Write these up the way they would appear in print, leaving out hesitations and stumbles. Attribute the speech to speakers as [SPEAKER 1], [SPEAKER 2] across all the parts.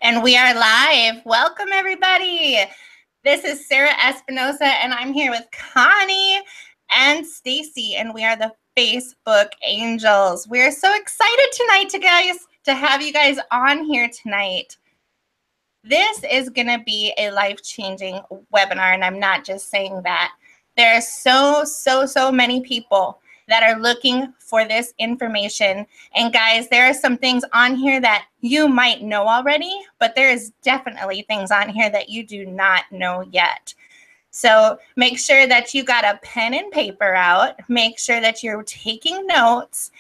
[SPEAKER 1] And we are live. Welcome, everybody. This is Sarah Espinosa, and I'm here with Connie and Stacy, and we are the Facebook Angels. We are so excited tonight to have you guys on here tonight. This is going to be a life-changing webinar, and I'm not just saying that. There are so many people that are looking for this information. And guys, there are some things on here that you might know already, but there is definitely things on here that you do not know yet. So make sure that you got a pen and paper out. Make sure that you're taking notes.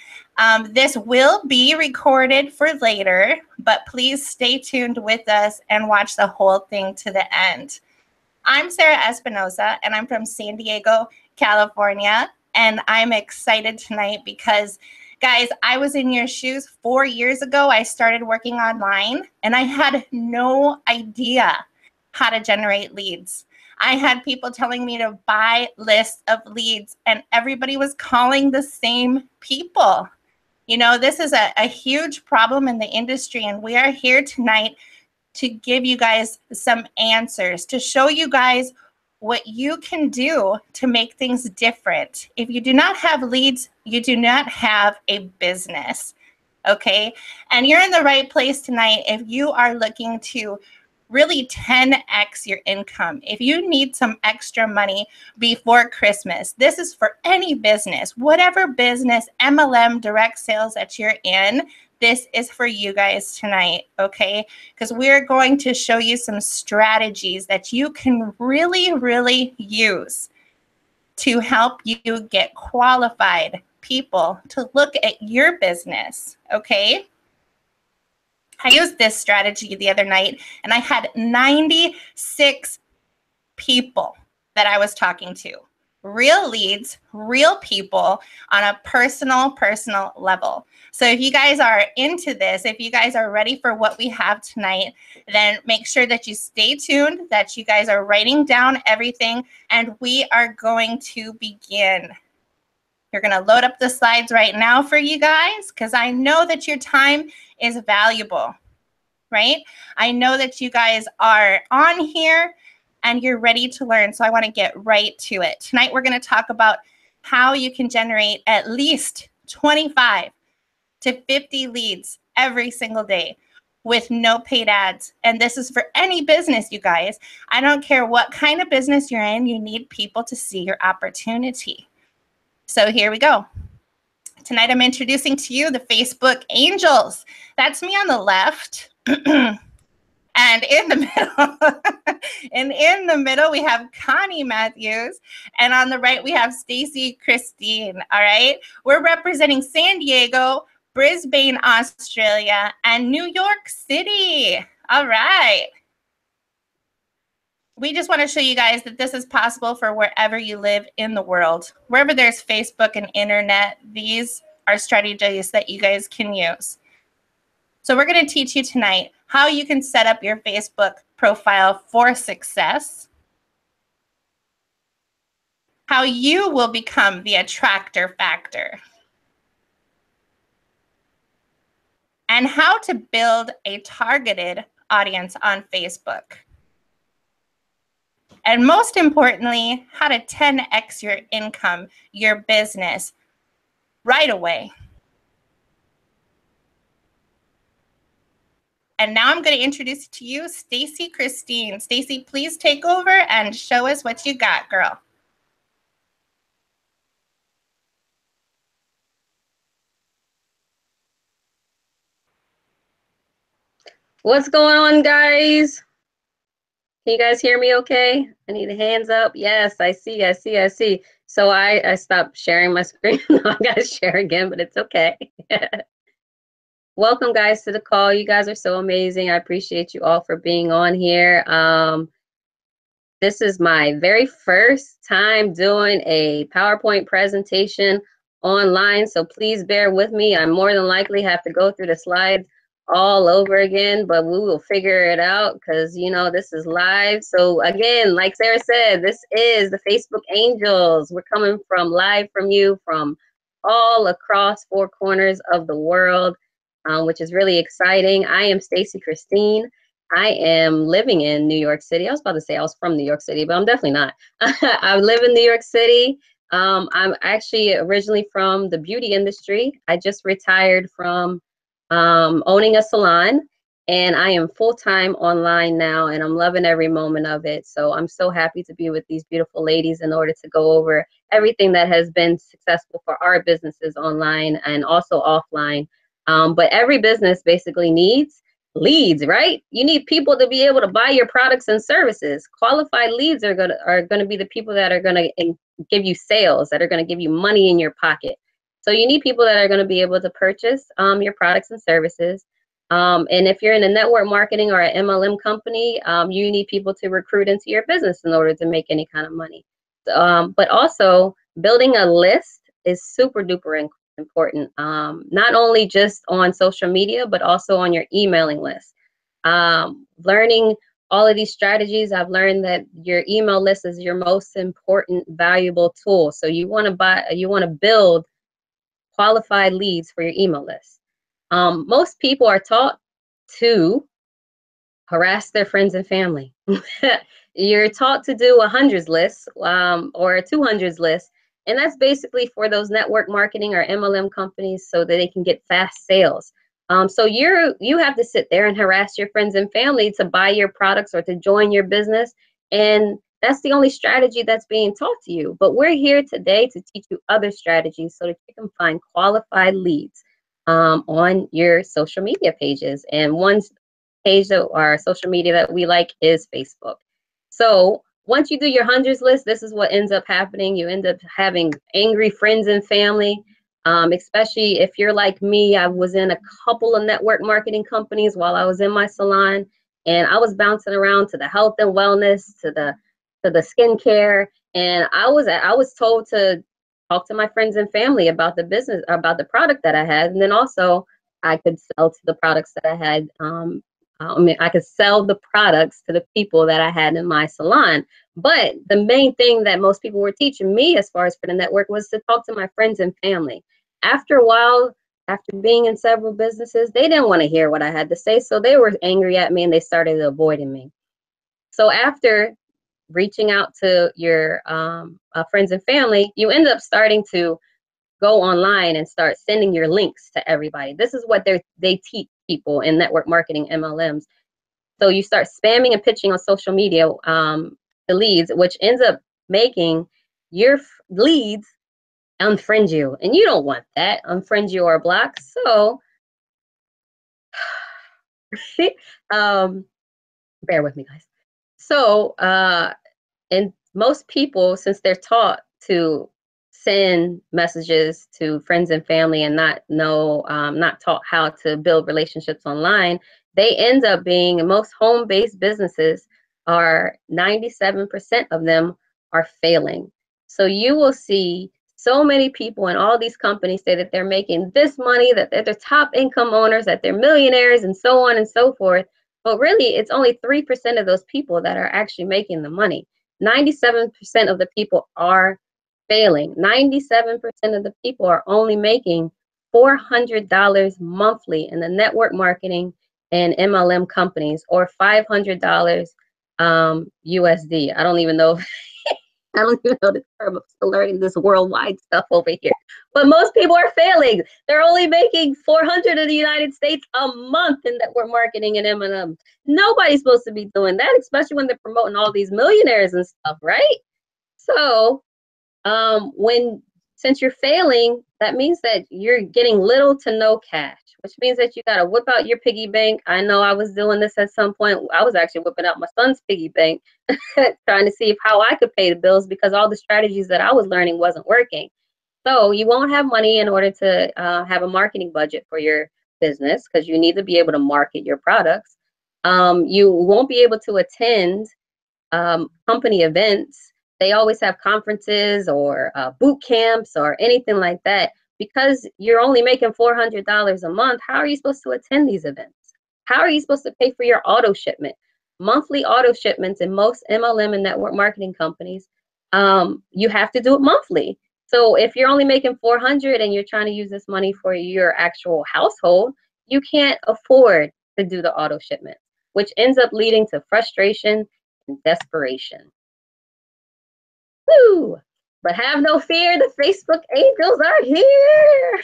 [SPEAKER 1] This will be recorded for later, but please stay tuned with us and watch the whole thing to the end. I'm Sarah Espinosa, and I'm from San Diego, California. And I'm excited tonight because, guys, I was in your shoes 4 years ago. I started working online, and I had no idea how to generate leads. I had people telling me to buy lists of leads, and everybody was calling the same people. You know, this is a huge problem in the industry, and we are here tonight to give you guys some answers, to show you guys what you can do to make things different. If you do not have leads, you do not have a business, okay? And you're in the right place tonight if you are looking to really 10x your income. If you need some extra money before Christmas, this is for any business, whatever business, MLM, direct sales that you're in, this is for you guys tonight, okay? Because we're going to show you some strategies that you can really use to help you get qualified people to look at your business, okay? I used this strategy the other night, and I had 96 people that I was talking to. Real leads, real people on a personal level. So if you guys are into this, if you guys are ready for what we have tonight, then make sure that you stay tuned, that you guys are writing down everything, and we are going to begin. You're going to load up the slides right now for you guys, because I know that your time is valuable, right? I know that you guys are on here and you're ready to learn. So I want to get right to it. Tonight, we're going to talk about how you can generate at least 25 to 50 leads every single day with no paid ads. And this is for any business, you guys. I don't care what kind of business you're in, you need people to see your opportunity. So here we go. Tonight, I'm introducing to you the Facebook Angels. That's me on the left. And in the middle, we have Connie Matthews, and on the right we have Stacy Christine. All right, we're representing San Diego, Brisbane, Australia, and New York City. All right. We just want to show you guys that this is possible for wherever you live in the world. Wherever there's Facebook and internet, these are strategies that you guys can use. So we're going to teach you tonight how you can set up your Facebook profile for success, how you will become the attractor factor, and how to build a targeted audience on Facebook. And most importantly, how to 10x your income, your business right away. And now I'm going to introduce to you Stacy Christine. Stacy, please take over and show us what you got, girl.
[SPEAKER 2] What's going on, guys? Can you guys hear me okay? I need hands up. Yes, I see. So I stopped sharing my screen. I got to share again, but it's okay. Welcome, guys, to the call. You guys are so amazing. I appreciate you all for being on here. This is my very first time doing a PowerPoint presentation online, so please bear with me. I more than likely have to go through the slides all over again, but we will figure it out because, you know, this is live. So again, like Sarah said, this is the Facebook Angels. We're coming from live from you from all across 4 corners of the world. Which is really exciting. I am Stacy Christine, I am living in New York City. I was about to say I was from New York City, but I'm definitely not. I live in New York City. I'm actually originally from the beauty industry. I just retired from owning a salon, and I am full-time online now, and I'm loving every moment of it. So I'm so happy to be with these beautiful ladies in order to go over everything that has been successful for our businesses online and also offline. But every business basically needs leads, right? You need people to be able to buy your products and services. Qualified leads are going to be the people that are going to give you sales, that are going to give you money in your pocket. So you need people that are going to be able to purchase your products and services. And if you're in a network marketing or an MLM company, you need people to recruit into your business in order to make any kind of money. But also building a list is super duper important, not only just on social media, but also on your emailing list. Learning all of these strategies, I've learned that your email list is your most important, valuable tool. So you want to build qualified leads for your email list. Most people are taught to harass their friends and family. You're taught to do a hundreds list or a 200s list. And that's basically for those network marketing or MLM companies so that they can get fast sales. So you have to sit there and harass your friends and family to buy your products or to join your business. And that's the only strategy that's being taught to you. But we're here today to teach you other strategies so that you can find qualified leads on your social media pages. And one page that our social media that we like is Facebook. So once you do your hundreds list, this is what ends up happening. You end up having angry friends and family, especially if you're like me. I was in a couple of network marketing companies while I was in my salon, and I was bouncing around to the health and wellness, to the skincare, and I was told to talk to my friends and family about the business, about the product that I had, and then also I could sell to the products that I had. I could sell the products to the people that I had in my salon. But the main thing that most people were teaching me as far as for the network was to talk to my friends and family. After a while, after being in several businesses, they didn't want to hear what I had to say. So they were angry at me and they started avoiding me. So after reaching out to your friends and family, you end up starting to go online and start sending your links to everybody. This is what they teach people in network marketing MLMs. So you start spamming and pitching on social media the leads, which ends up making your leads unfriend you. And you don't want that, unfriend you or block. So bear with me, guys. So and most people, since they're taught to send messages to friends and family and not taught how to build relationships online, they end up being, most home-based businesses are 97% of them are failing. So you will see so many people in all these companies say that they're making this money, that they're the top income owners, that they're millionaires, and so on and so forth. But really, it's only 3% of those people that are actually making the money. 97% of the people are failing. 97% of the people are only making $400 monthly in the network marketing and MLM companies, or $500 USD. I don't even know. I don't even know the term. I'm still learning this worldwide stuff over here. But most people are failing. They're only making $400 in the United States a month in network marketing and MLM. Nobody's supposed to be doing that, especially when they're promoting all these millionaires and stuff, right? So since you're failing, that means that you're getting little to no cash, which means that you got to whip out your piggy bank. I know I was doing this at some point. I was actually whipping out my son's piggy bank, trying to see how I could pay the bills because all the strategies that I was learning wasn't working. So you won't have money in order to have a marketing budget for your business because you need to be able to market your products. You won't be able to attend company events. They always have conferences or boot camps or anything like that. Because you're only making $400 a month, how are you supposed to attend these events? How are you supposed to pay for your auto shipment? Monthly auto shipments in most MLM and network marketing companies, you have to do it monthly. So if you're only making $400 and you're trying to use this money for your actual household, you can't afford to do the auto shipment. which ends up leading to frustration and desperation. Woo! But have no fear, the Facebook angels are here.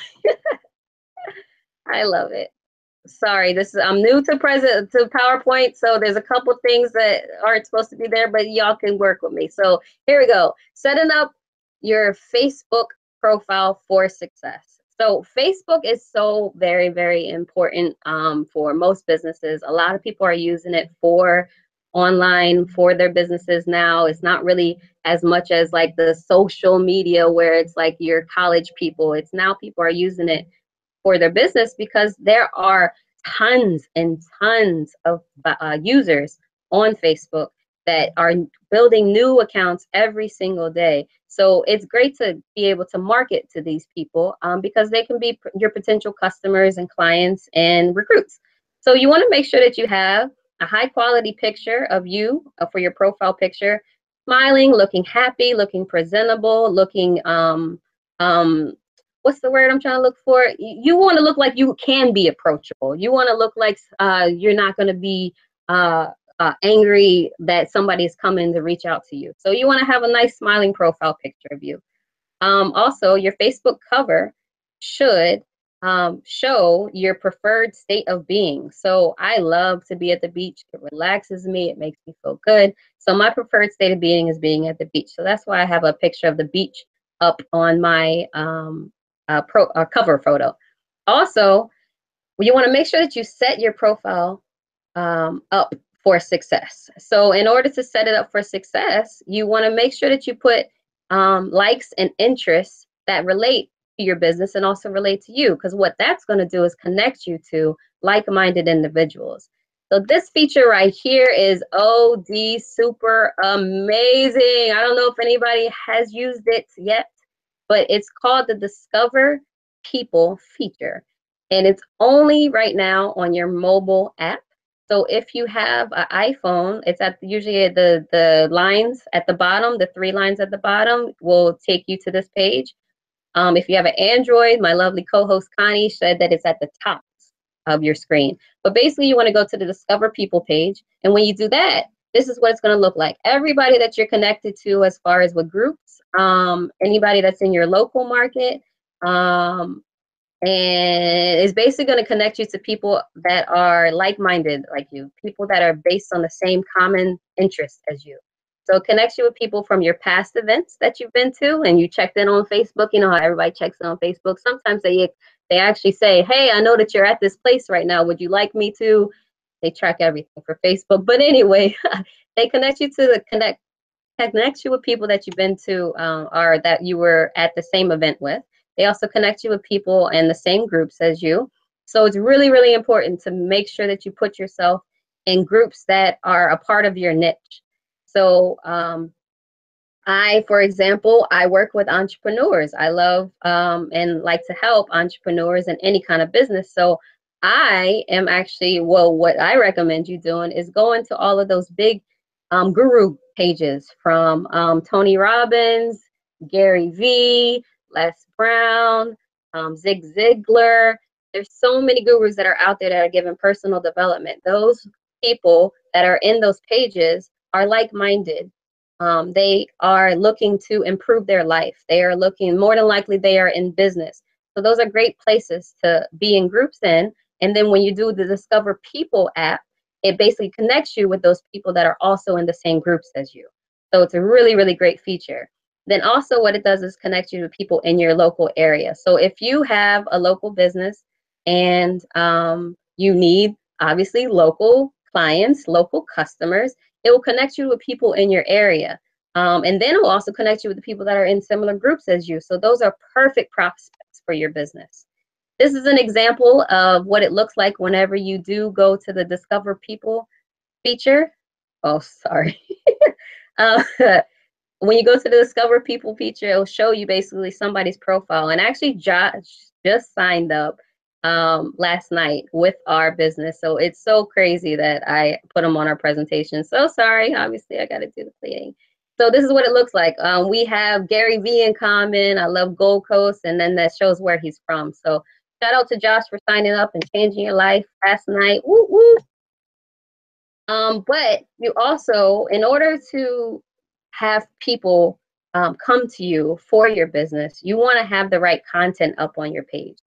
[SPEAKER 2] I love it. Sorry, I'm new to PowerPoint, so there's a couple things that aren't supposed to be there, but y'all can work with me. So here we go. Setting up your Facebook profile for success. So Facebook is so very, very important for most businesses. A lot of people are using it for online for their businesses now. It's not really as much as like the social media where it's like your college people. It's now people are using it for their business because there are tons and tons of users on Facebook that are building new accounts every single day. So it's great to be able to market to these people because they can be your potential customers and clients and recruits. So you want to make sure that you have a high quality picture of you for your profile picture, smiling, looking happy, looking presentable, looking what's the word I'm trying to look for? You want to look like you can be approachable. You want to look like you're not going to be angry that somebody is coming to reach out to you. So you want to have a nice smiling profile picture of you. Also, your Facebook cover should show your preferred state of being. So I love to be at the beach. It relaxes me. It makes me feel good. So my preferred state of being is being at the beach. So that's why I have a picture of the beach up on my cover photo. Also, you want to make sure that you set your profile up for success. So in order to set it up for success, you want to make sure that you put likes and interests that relate to your business and also relate to you, because what that's going to do is connect you to like-minded individuals. So this feature right here is OD super amazing. I don't know if anybody has used it yet, but it's called the Discover People feature. And it's only right now on your mobile app. So if you have an iPhone, it's at usually the lines at the bottom, the 3 lines at the bottom will take you to this page. If you have an Android, my lovely co-host Connie said that it's at the top of your screen. But basically you want to go to the Discover People page. And when you do that, this is what it's going to look like. Everybody that you're connected to as far as with groups, anybody that's in your local market, and it's basically going to connect you to people that are like-minded like you, people that are based on the same common interests as you. So it connects you with people from your past events that you've been to and you checked in on Facebook. You know how everybody checks in on Facebook. Sometimes they actually say, hey, I know that you're at this place right now. Would you like me to? They track everything for Facebook. But anyway, they connect you to connect you with people that you've been to or that you were at the same event with. They also connect you with people in the same groups as you. So it's really, really important to make sure that you put yourself in groups that are a part of your niche. So for example, I work with entrepreneurs. I love and like to help entrepreneurs in any kind of business. So I am actually, well, what I recommend you doing is going to all of those big guru pages from Tony Robbins, Gary Vee, Les Brown, Zig Ziglar. There's so many gurus that are out there that are giving personal development. Those people that are in those pages are like-minded. They are looking to improve their life. They are looking, more than likely, they are in business. So those are great places to be in groups in. And then when you do the Discover People app, it basically connects you with those people that are also in the same groups as you. So it's a really, really great feature. Then also what it does is connect you to people in your local area. So if you have a local business and you need, obviously, local clients, local customers, it will connect you with people in your area. And then it will also connect you with the people that are in similar groups as you. So those are perfect prospects for your business. This is an example of what it looks like whenever you do go to the Discover People feature. Oh, sorry. When you go to the Discover People feature, it'll show you basically somebody's profile. And actually, Josh just signed up last night with our business. So it's so crazy that I put him on our presentation. So sorry, obviously I got to do the cleaning. So this is what it looks like. We have Gary Vee in common. I love Gold Coast. And then that shows where he's from. So shout out to Josh for signing up and changing your life last night. Woo, woo. But you also, in order to have people come to you for your business, you want to have the right content up on your page.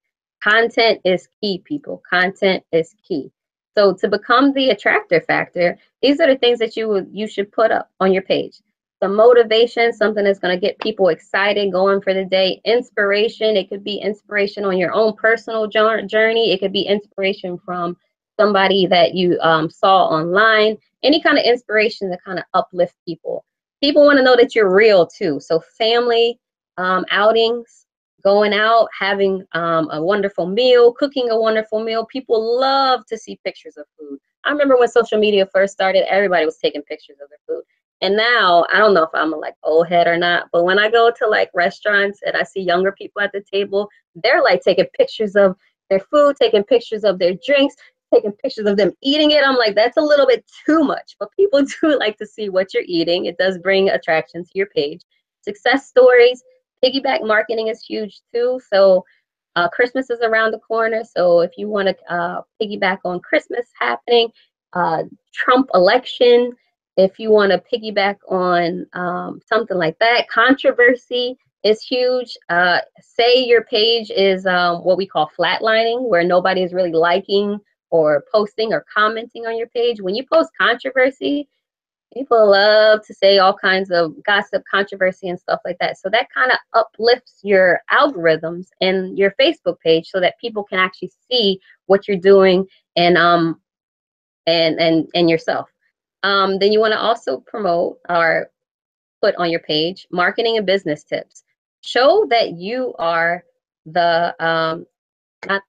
[SPEAKER 2] Content is key, people. Content is key. So to become the attractor factor, these are the things that you should put up on your page. Some motivation, something that's going to get people excited going for the day. Inspiration, it could be inspiration on your own personal journey. It could be inspiration from somebody that you saw online, any kind of inspiration to kind of uplift people. People want to know that you're real too. So family outings, going out, having a wonderful meal, cooking a wonderful meal. People love to see pictures of food. I remember when social media first started, everybody was taking pictures of their food. And now, I don't know if I'm a like old head or not, but when I go to like restaurants and I see younger people at the table, they're like taking pictures of their food, taking pictures of their drinks, taking pictures of them eating it. I'm like, that's a little bit too much, but people do like to see what you're eating. It does bring attraction to your page. Success stories, piggyback marketing is huge too. So Christmas is around the corner. So if you want to piggyback on Christmas happening, Trump election, if you want to piggyback on something like that, controversy is huge. Say your page is what we call flatlining, where nobody is really liking or posting or commenting on your page. When you post controversy, people love to say all kinds of gossip, controversy, and stuff like that. So that kind of uplifts your algorithms and your Facebook page so that people can actually see what you're doing and yourself. Then you want to also promote or put on your page marketing and business tips. Show that you are the not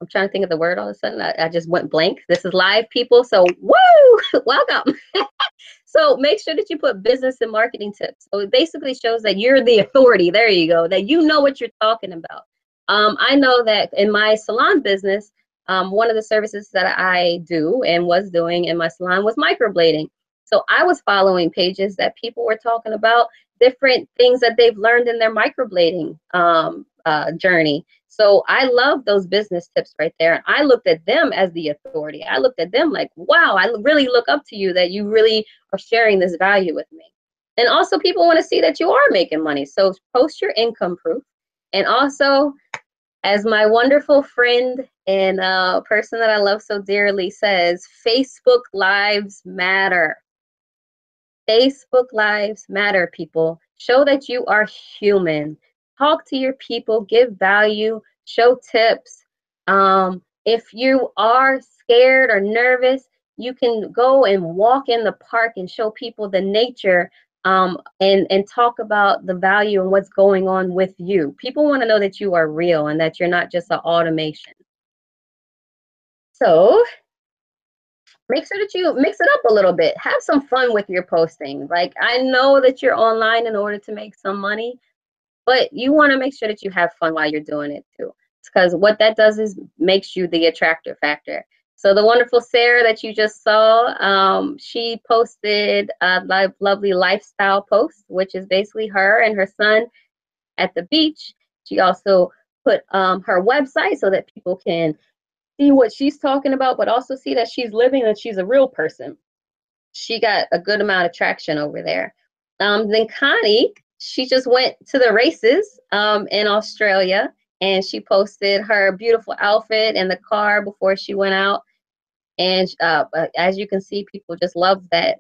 [SPEAKER 2] I'm trying to think of the word all of a sudden. I just went blank. This is live, people. So, woo! Welcome. So make sure that you put business and marketing tips. So it basically shows that you're the authority. There you go. That you know what you're talking about. I know that in my salon business, one of the services that I do and was doing in my salon was microblading. So I was following pages that people were talking about different things that they've learned in their microblading journey. So I love those business tips right there. And I looked at them as the authority. I looked at them like, wow, I really look up to you that you really are sharing this value with me. And also people want to see that you are making money. So post your income proof. And also, as my wonderful friend and person that I love so dearly says, Facebook lives matter. Facebook lives matter, people. Show that you are human. Talk to your people, give value, show tips. If you are scared or nervous, you can go and walk in the park and show people the nature and talk about the value and what's going on with you. People want to know that you are real and that you're not just an automation. So make sure that you mix it up a little bit. Have some fun with your posting. Like, I know that you're online in order to make some money, but you want to make sure that you have fun while you're doing it too. Because what that does is makes you the attractor factor. So the wonderful Sarah that you just saw, she posted a lovely lifestyle post, which is basically her and her son at the beach. She also put her website so that people can see what she's talking about, but also see that she's living and she's a real person. She got a good amount of traction over there. Then Connie, she just went to the races in Australia, and she posted her beautiful outfit in the car before she went out. And as you can see, people just love that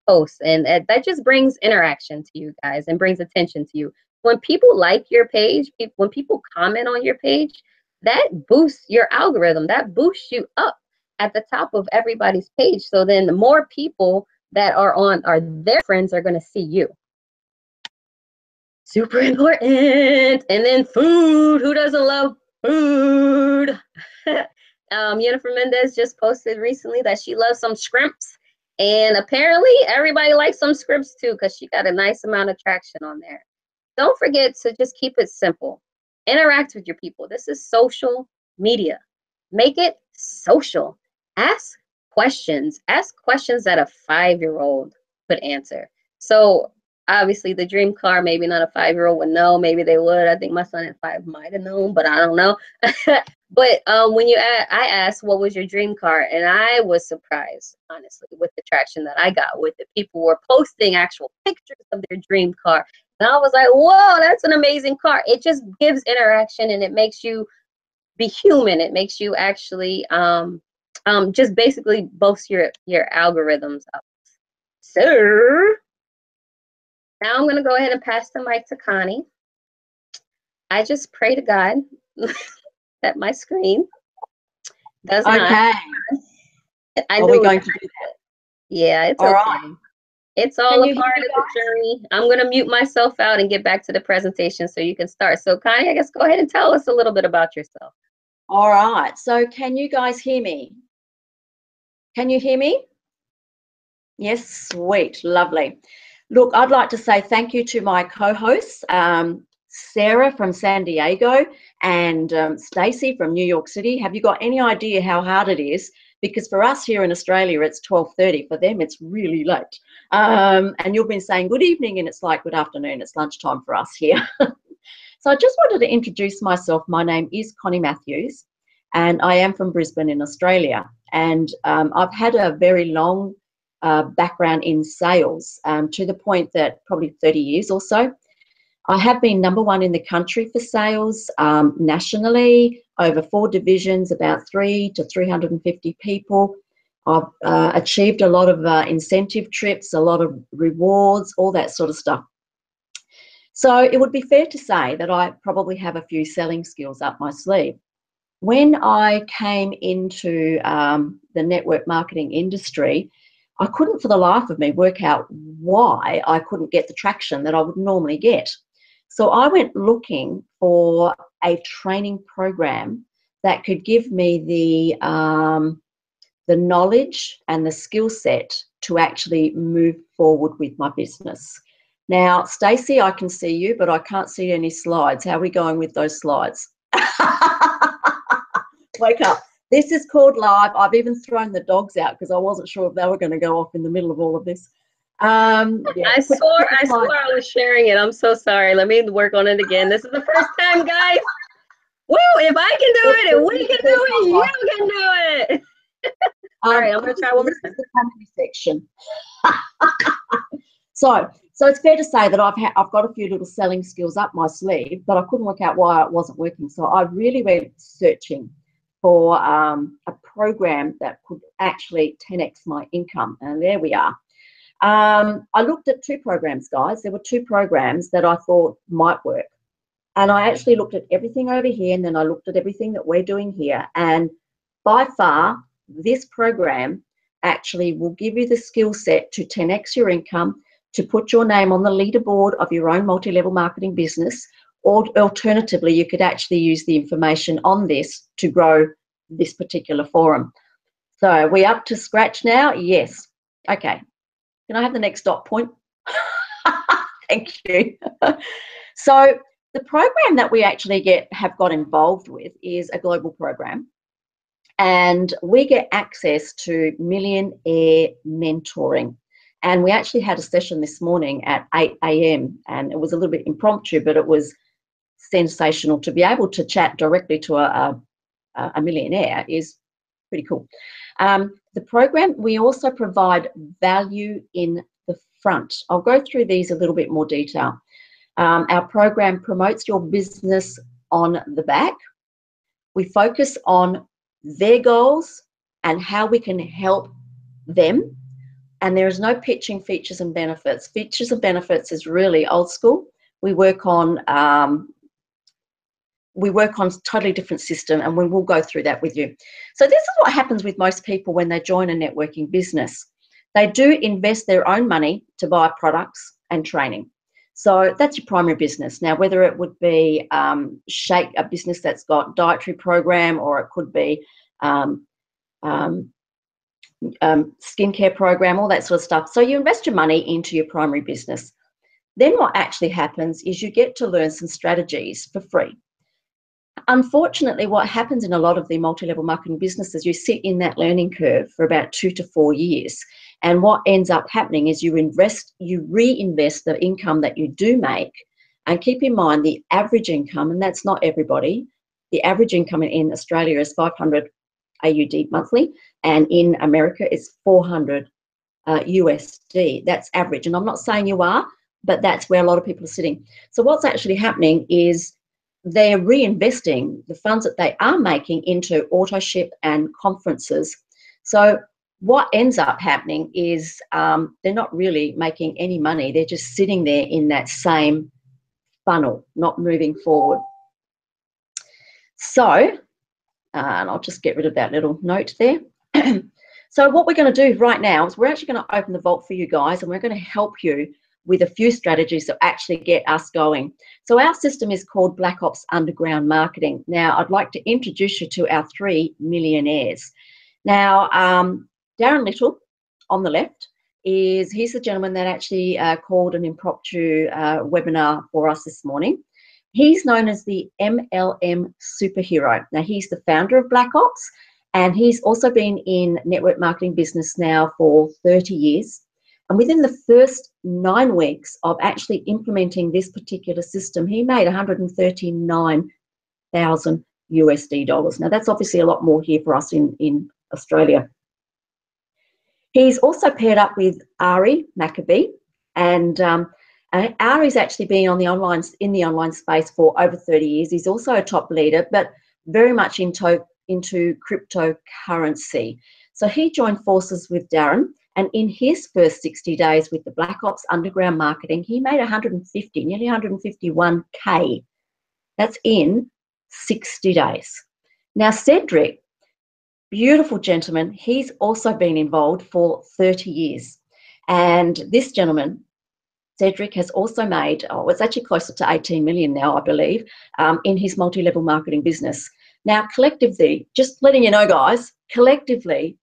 [SPEAKER 2] post, and that just brings interaction to you guys and brings attention to you. When people like your page, when people comment on your page, that boosts your algorithm. That boosts you up at the top of everybody's page. So then the more people that are their friends are going to see you. Super important. And then food. Who doesn't love food? Jennifer Mendez just posted recently that she loves some scrimps. And apparently everybody likes some scrimps too, because she got a nice amount of traction on there. Don't forget to just keep it simple. Interact with your people. This is social media. Make it social. Ask questions. Ask questions that a 5-year-old could answer. So obviously the dream car, maybe not a 5-year-old would know. Maybe they would. I think my son at 5 might have known, but I don't know. But when I asked what was your dream car, and I was surprised, honestly, with the traction that I got with it. People were posting actual pictures of their dream car. And I was like, whoa, that's an amazing car. It just gives interaction and it makes you be human. It makes you actually just basically boost your algorithms up. So now I'm going to go ahead and pass the mic to Connie. I just pray to God that my screen does not.
[SPEAKER 1] Okay.
[SPEAKER 2] Are we going to do that? Yeah, it's
[SPEAKER 1] all
[SPEAKER 2] okay.
[SPEAKER 1] Right.
[SPEAKER 2] It's all a part of the journey. I'm going to mute myself out and get back to the presentation so you can start. So Connie, I guess go ahead and tell us a little bit about yourself.
[SPEAKER 3] All right. So can you guys hear me? Can you hear me? Yes, sweet, lovely. Look, I'd like to say thank you to my co-hosts, Sarah from San Diego and Stacey from New York City. Have you got any idea how hard it is? Because for us here in Australia, it's 12:30. For them, it's really late. And you've been saying good evening, and it's like good afternoon. It's lunchtime for us here. So I just wanted to introduce myself. My name is Connie Matthews, and I am from Brisbane in Australia. And I've had a very long background in sales to the point that probably 30 years or so. I have been #1 in the country for sales nationally, over 4 divisions, about 300 to 350 people. I've achieved a lot of incentive trips, a lot of rewards, all that sort of stuff. So it would be fair to say that I probably have a few selling skills up my sleeve. When I came into the network marketing industry, I couldn't for the life of me work out why I couldn't get the traction that I would normally get. So I went looking for a training program that could give me the knowledge and the skill set to actually move forward with my business. Now, Stacey, I can see you, but I can't see any slides. How are we going with those slides? Wake up. This is called live. I've even thrown the dogs out because I wasn't sure if they were going to go off in the middle of all of this.
[SPEAKER 2] Yeah. I swore I was sharing it. I'm so sorry. Let me work on it again. This is the first time, guys. Woo, if I can do it and we can do it, you can do it. All right, I'm going to try one more time.
[SPEAKER 3] The comedy section. So it's fair to say that I've got a few little selling skills up my sleeve, but I couldn't work out why it wasn't working. So I really went searching for a program that could actually 10x my income, and there we are. I looked at 2 programs, guys. There were 2 programs that I thought might work, and I actually looked at everything over here, and then I looked at everything that we're doing here, and by far this program actually will give you the skill set to 10x your income, to put your name on the leaderboard of your own multi-level marketing business, or alternatively, you could actually use the information on this to grow this particular forum. So are we up to scratch now? Yes. Okay. Can I have the next dot point? Thank you. So the program that we actually have got involved with is a global program. And we get access to millionaire mentoring. And we actually had a session this morning at 8 a.m. and it was a little bit impromptu, but it was sensational to be able to chat directly to a millionaire is pretty cool. The program, we also provide value in the front. I'll go through these a little bit more detail. Our program promotes your business on the back. We focus on their goals and how we can help them. And there is no pitching features and benefits. Features and benefits is really old school. We work on totally different system, and we will go through that with you. So this is what happens with most people when they join a networking business. They do invest their own money to buy products and training. So that's your primary business. Now, whether it would be a business that's got dietary program, or it could be skincare program, all that sort of stuff. So you invest your money into your primary business. Then what actually happens is you get to learn some strategies for free. Unfortunately, what happens in a lot of the multi-level marketing businesses, you sit in that learning curve for about 2 to 4 years. And what ends up happening is you reinvest the income that you do make. And keep in mind the average income, and that's not everybody, the average income in Australia is 500 AUD monthly, and in America it's 400 USD. That's average. And I'm not saying you are, but that's where a lot of people are sitting. So what's actually happening is they're reinvesting the funds that they are making into AutoShip and conferences. So what ends up happening is they're not really making any money. They're just sitting there in that same funnel, not moving forward. So, and I'll just get rid of that little note there. So what we're going to do right now is we're actually going to open the vault for you guys, and we're going to help you with a few strategies that actually get us going. So our system is called Black Ops Underground Marketing. Now, I'd like to introduce you to our 3 millionaires. Now, Darren Little on the left he's the gentleman that actually called an impromptu webinar for us this morning. He's known as the MLM superhero. Now, he's the founder of Black Ops, and he's also been in network marketing business now for 30 years. And within the first 9 weeks of actually implementing this particular system, he made 139,000 USD dollars. Now, that's obviously a lot more here for us in Australia. He's also paired up with Ari Maccabee, and Ari's actually been in the online space for over 30 years. He's also a top leader, but very much into cryptocurrency. So he joined forces with Darren, and in his first 60 days with the Black Ops Underground Marketing, he made nearly 151K. That's in 60 days. Now, Cedric, beautiful gentleman, he's also been involved for 30 years. And this gentleman, Cedric, has also made, it's actually closer to 18 million now, I believe, in his multi-level marketing business. Now, collectively, just letting you know, guys, collectively,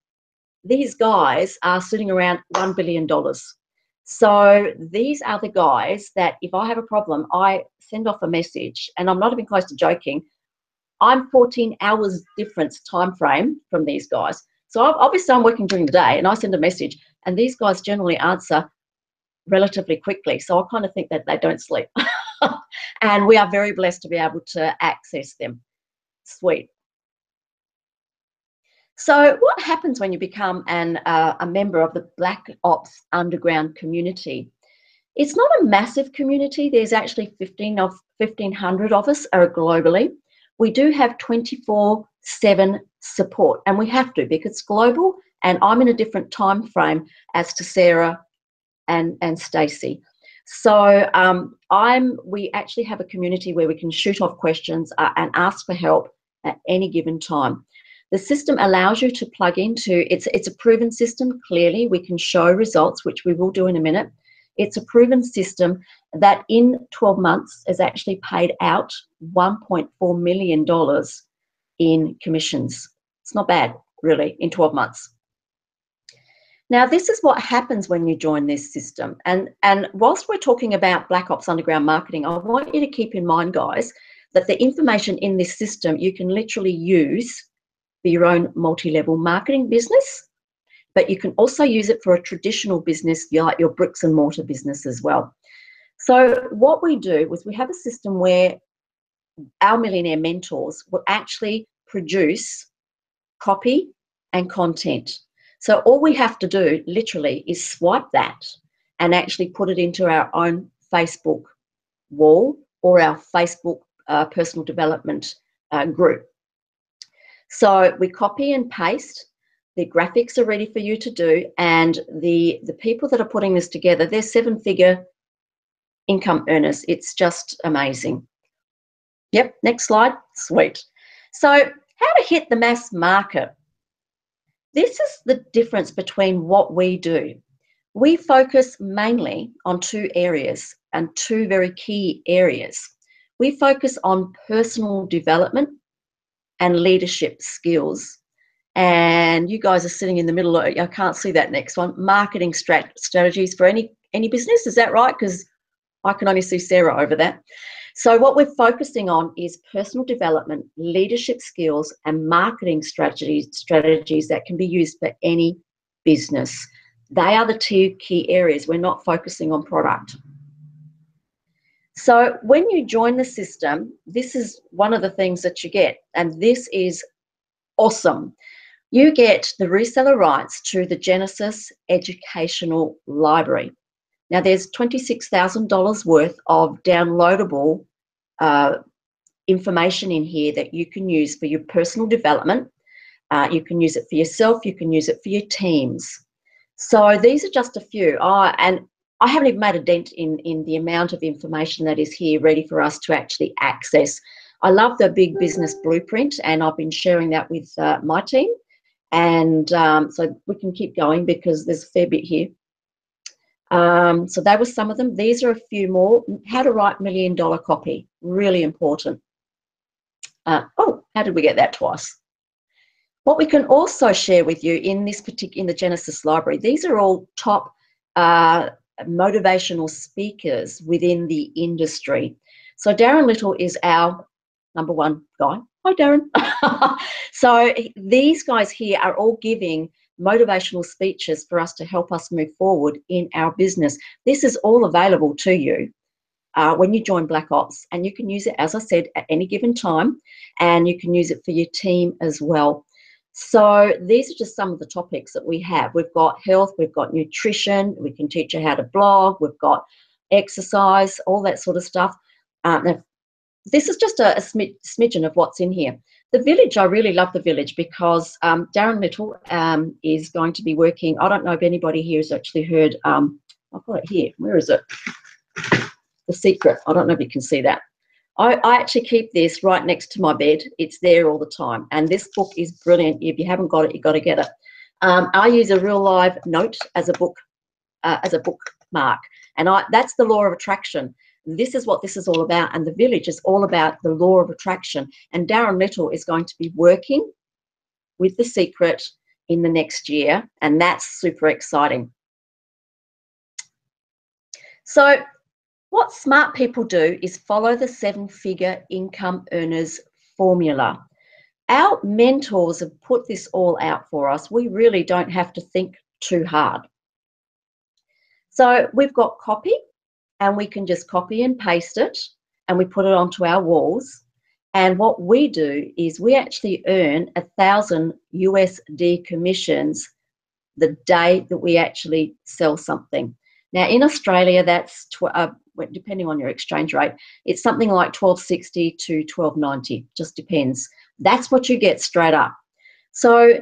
[SPEAKER 3] these guys are sitting around $1 billion. So these are the guys that if I have a problem, I send off a message, and I'm not even close to joking, I'm 14 hours difference time frame from these guys. So obviously I'm working during the day, and I send a message, and these guys generally answer relatively quickly. So I kind of think that they don't sleep. And we are very blessed to be able to access them. Sweet. So what happens when you become a member of the Black Ops Underground community? It's not a massive community. There's actually 1,500 of us globally. We do have 24/7 support, and we have to because it's global, and I'm in a different time frame as to Sarah and Stacey. So we actually have a community where we can shoot off questions and ask for help at any given time. The system allows you to plug into, it's a proven system, clearly. We can show results, which we will do in a minute. It's a proven system that in 12 months has actually paid out $1.4 million in commissions. It's not bad, really, in 12 months. Now, this is what happens when you join this system. And whilst we're talking about Black Ops Underground Marketing, I want you to keep in mind, guys, that the information in this system you can literally use for your own multi-level marketing business, but you can also use it for a traditional business like your bricks and mortar business as well. So what we do is we have a system where our millionaire mentors will actually produce copy and content. So all we have to do literally is swipe that and actually put it into our own Facebook wall or our Facebook personal development group. So we copy and paste. The graphics are ready for you to do, and the people that are putting this together, they're 7-figure income earners. It's just amazing. Yep, next slide. Sweet. So how to hit the mass market. This is the difference between what we do. We focus mainly on 2 areas, and 2 very key areas. We focus on personal development and leadership skills. And you guys are sitting in the middle of, I can't see that next one, marketing strategies for any business. Is that right? Because I can only see Sarah over that. So what we're focusing on is personal development, leadership skills, and marketing strategies that can be used for any business. They are the 2 key areas. We're not focusing on product. So when you join the system, this is one of the things that you get, and this is awesome. You get the reseller rights to the Genesis Educational Library. Now, there's $26,000 worth of downloadable information in here that you can use for your personal development. You can use it for yourself. You can use it for your teams. So these are just a few. And I haven't even made a dent in the amount of information that is here ready for us to actually access. I love the Big Business Blueprint, and I've been sharing that with my team. And so we can keep going because there's a fair bit here. So that was some of them. These are a few more. How to write $1 million copy, really important. Oh, how did we get that twice? What we can also share with you in this in the Genesis Library, these are all top motivational speakers within the industry. So Darren Little is our #1 guy. Hi, Darren. So these guys here are all giving motivational speeches for us to help us move forward in our business. This is all available to you when you join Black Ops, and you can use it, as I said, at any given time, and you can use it for your team as well. So these are just some of the topics that we have. We've got health, we've got nutrition, we can teach you how to blog, we've got exercise, all that sort of stuff. Now, this is just a smidgen of what's in here. The village, I really love the village because Darren Little is going to be working. I don't know if anybody here has actually heard, I've got it here. Where is it? The Secret. I don't know if you can see that. I actually keep this right next to my bed. It's there all the time. And this book is brilliant. If you haven't got it, you've got to get it. I use a real live note as a bookmark. And that's the law of attraction. This is what this is all about. And the village is all about the law of attraction. And Darren Little is going to be working with The Secret in the next year. And that's super exciting. So what smart people do is follow the 7-figure income earners formula. Our mentors have put this all out for us. We really don't have to think too hard. So we've got copy, and we can just copy and paste it, and we put it onto our walls. And what we do is we actually earn 1,000 USD commissions the day that we actually sell something. Now in Australia, that's depending on your exchange rate, it's something like $12.60 to $12.90, just depends. That's what you get straight up. So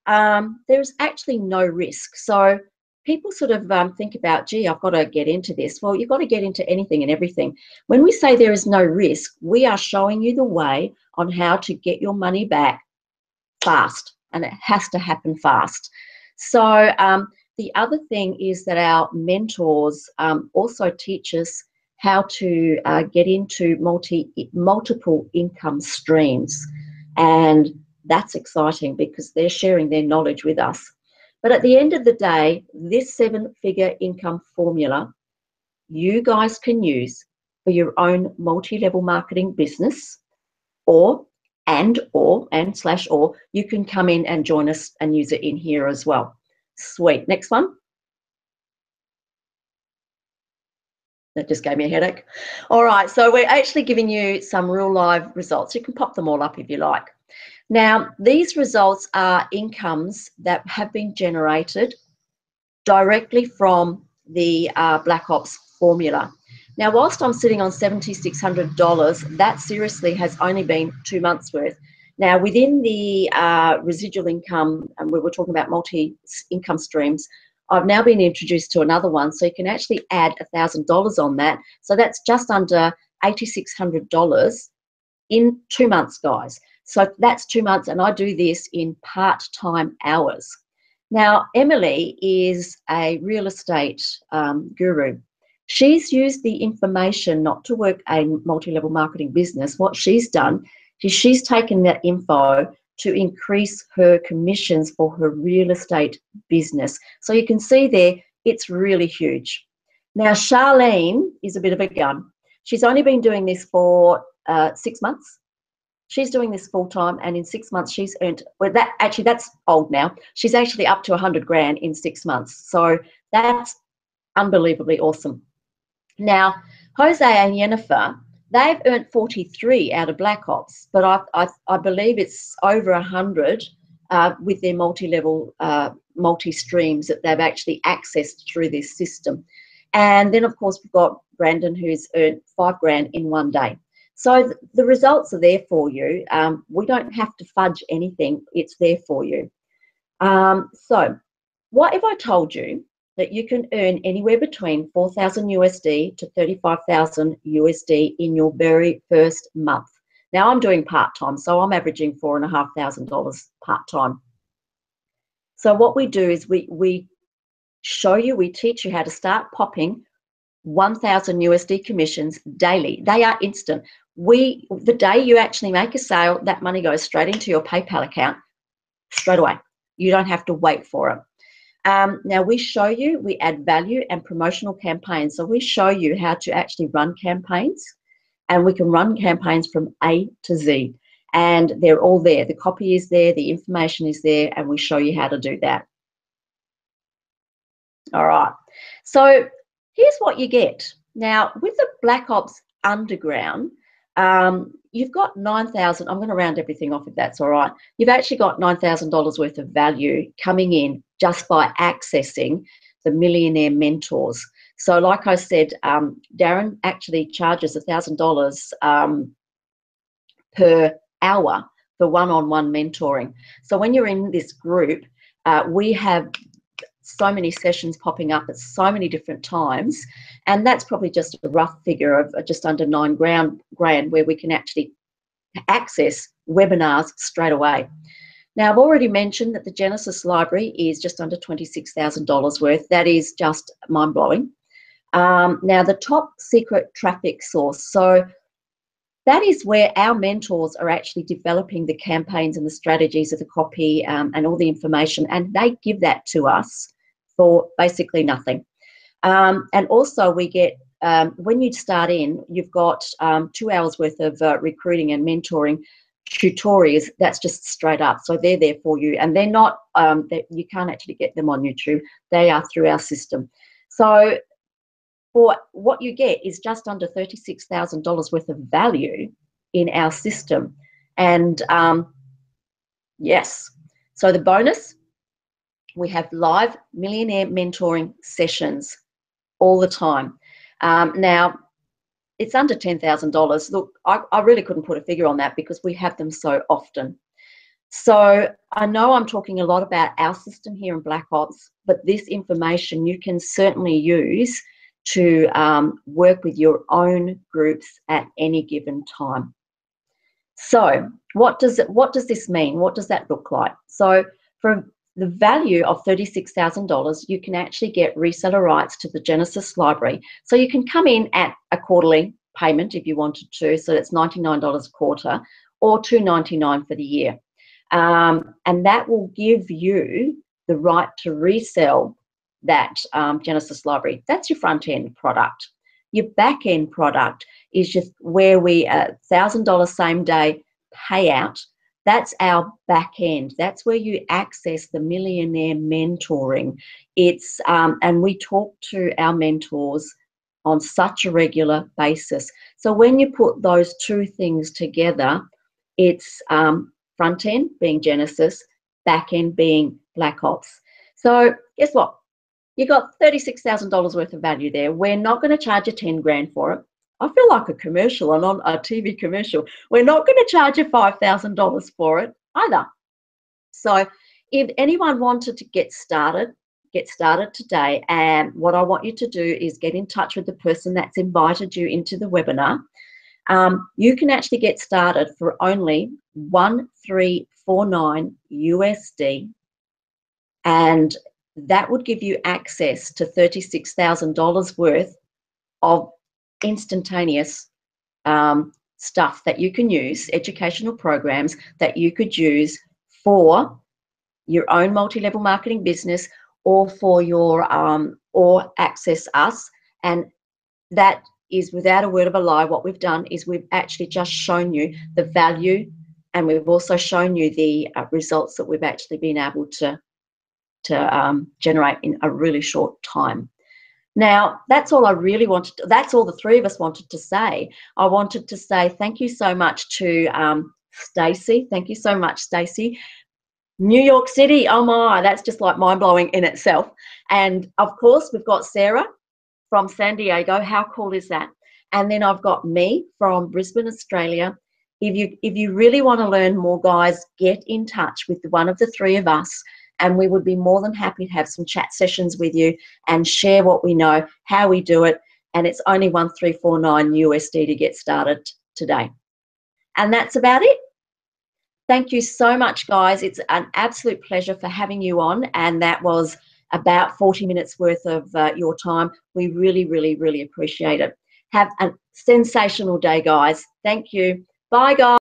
[SPEAKER 3] there's actually no risk. So people sort of think about, gee, I've got to get into this. Well, you've got to get into anything and everything. When we say there is no risk, we are showing you the way on how to get your money back fast, and it has to happen fast. So the other thing is that our mentors also teach us how to get into multiple income streams. And that's exciting because they're sharing their knowledge with us. But at the end of the day, this 7-figure income formula, you guys can use for your own multi-level marketing business, or you can come in and join us and use it in here as well. Sweet. Next one. That just gave me a headache. All right, so we're actually giving you some real live results. You can pop them all up if you like. Now, these results are incomes that have been generated directly from the Black Ops formula. Now, whilst I'm sitting on $7,600, that seriously has only been 2 months worth. Now, within the residual income, and we were talking about multi-income streams, I've now been introduced to another one, so you can actually add $1,000 on that. So that's just under $8,600 in 2 months, guys. So that's 2 months, and I do this in part-time hours. Now, Emily is a real estate guru. She's used the information not to work a multi-level marketing business. What she's done is she's taken that info to increase her commissions for her real estate business. So you can see there, it's really huge. Now, Charlene is a bit of a gun. She's only been doing this for 6 months. She's doing this full time, and in 6 months she's earned, well, that's old now. She's actually up to 100 grand in 6 months. So that's unbelievably awesome. Now, Jose and Jennifer, they've earned 43 out of Black Ops, but I believe it's over 100 with their multi-level, multi-streams that they've actually accessed through this system. And then, of course, we've got Brandon, who's earned $5,000 in one day. So the results are there for you. We don't have to fudge anything. It's there for you. So what if I told you that you can earn anywhere between 4,000 USD to 35,000 USD in your very first month? Now, I'm doing part-time, so I'm averaging $4,500 part-time. So what we do is we show you, we teach you how to start popping 1,000 USD commissions daily. They are instant. The day you actually make a sale, that money goes straight into your PayPal account straight away. You don't have to wait for it. Now we show you, we add value and promotional campaigns. So we show you how to actually run campaigns, and we can run campaigns from A to Z, and they're all there. The copy is there, the information is there, and we show you how to do that. All right. So here's what you get. Now with the Black Ops Underground, you've got 9,000, I'm going to round everything off if that's all right. You've actually got $9,000 worth of value coming in just by accessing the Millionaire Mentors. So like I said, Darren actually charges $1,000 per hour for one-on-one mentoring. So when you're in this group, we have so many sessions popping up at so many different times, and that's probably just a rough figure of just under $9,000 where we can actually access webinars straight away. Now, I've already mentioned that the Genesis library is just under $26,000 worth. That is just mind-blowing. Now, the top secret traffic source. So that is where our mentors are actually developing the campaigns and the strategies of the copy and all the information, and they give that to us for basically nothing. And also we get, when you start in, you've got 2 hours worth of recruiting and mentoring tutorials. That's just straight up. So they're there for you, and they're not, you can't actually get them on YouTube. They are through our system. So for what you get is just under $36,000 worth of value in our system. And yes, so the bonus, we have live millionaire mentoring sessions all the time. Now, it's under $10,000. Look, I really couldn't put a figure on that because we have them so often. So I know I'm talking a lot about our system here in Black Ops, but this information you can certainly use to work with your own groups at any given time. So what does this mean? What does that look like? So for the value of $36,000, you can actually get reseller rights to the Genesis library. So you can come in at a quarterly payment if you wanted to. So that's $99 a quarter, or $299 for the year. And that will give you the right to resell that Genesis library. That's your front end product. Your back end product is just where we $1,000 same day payout. That's our back end. That's where you access the millionaire mentoring. It's and we talk to our mentors on such a regular basis. So when you put those two things together, it's front end being Genesis, back end being Black Ops. So guess what? You got $36,000 worth of value there. We're not going to charge you $10,000 for it. I feel like a commercial, on a TV commercial. We're not going to charge you $5,000 for it either. So if anyone wanted to get started today. And what I want you to do is get in touch with the person that's invited you into the webinar. You can actually get started for only $1,349 USD, and that would give you access to $36,000 worth of instantaneous stuff that you can use, educational programs that you could use for your own multi-level marketing business, or for your or access us. And that is, without a word of a lie, what we've done is we've actually just shown you the value, and we've also shown you the results that we've actually been able to generate in a really short time. Now, that's all I really wanted. That's all the three of us wanted to say. I wanted to say thank you so much to Stacey. Thank you so much, Stacey. New York City, oh my, that's just like mind-blowing in itself. And of course, we've got Sarah from San Diego. How cool is that? And then I've got me from Brisbane, Australia. If you really want to learn more, guys, get in touch with one of the three of us, and we would be more than happy to have some chat sessions with you and share what we know, how we do it. And it's only $1349 USD to get started today. And that's about it. Thank you so much, guys. It's an absolute pleasure for having you on. And that was about 40 minutes worth of your time. We really, really, really appreciate it. Have a sensational day, guys. Thank you. Bye, guys.